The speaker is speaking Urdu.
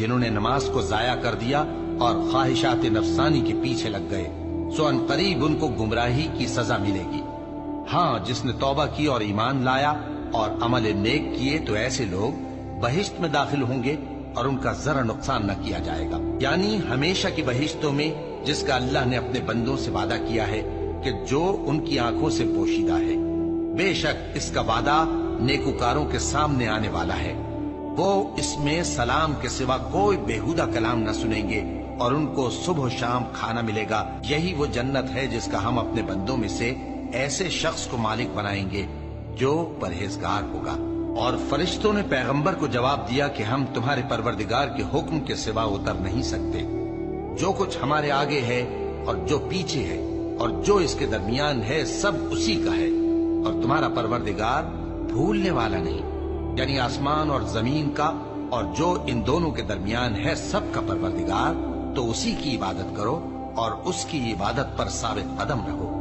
جنہوں نے نماز کو ضائع کر دیا اور خواہشات نفسانی کے پیچھے لگ گئے، سو ان قریب ان کو گمراہی کی سزا ملے گی۔ ہاں، جس نے توبہ کی اور ایمان لایا اور عمل نیک کیے تو ایسے لوگ بہشت میں داخل ہوں گے اور ان کا ذرا نقصان نہ کیا جائے گا، یعنی ہمیشہ کی بہشتوں میں جس کا اللہ نے اپنے بندوں سے وعدہ کیا ہے کہ جو ان کی آنکھوں سے پوشیدہ ہے۔ بے شک اس کا وعدہ نیکوکاروں کے سامنے آنے والا ہے، وہ اس میں سلام کے سوا کوئی بیہودہ کلام نہ سنیں گے اور ان کو صبح و شام کھانا ملے گا۔ یہی وہ جنت ہے جس کا ہم اپنے بندوں میں سے ایسے شخص کو مالک بنائیں گے جو پرہیزگار ہوگا۔ اور فرشتوں نے پیغمبر کو جواب دیا کہ ہم تمہارے پروردگار کے حکم کے سوا اتر نہیں سکتے۔ جو کچھ ہمارے آگے ہے اور جو پیچھے ہے اور جو اس کے درمیان ہے سب اسی کا ہے، اور تمہارا پروردگار بھولنے والا نہیں، یعنی آسمان اور زمین کا اور جو ان دونوں کے درمیان ہے سب کا پروردگار، تو اسی کی عبادت کرو اور اس کی عبادت پر ثابت قدم رہو۔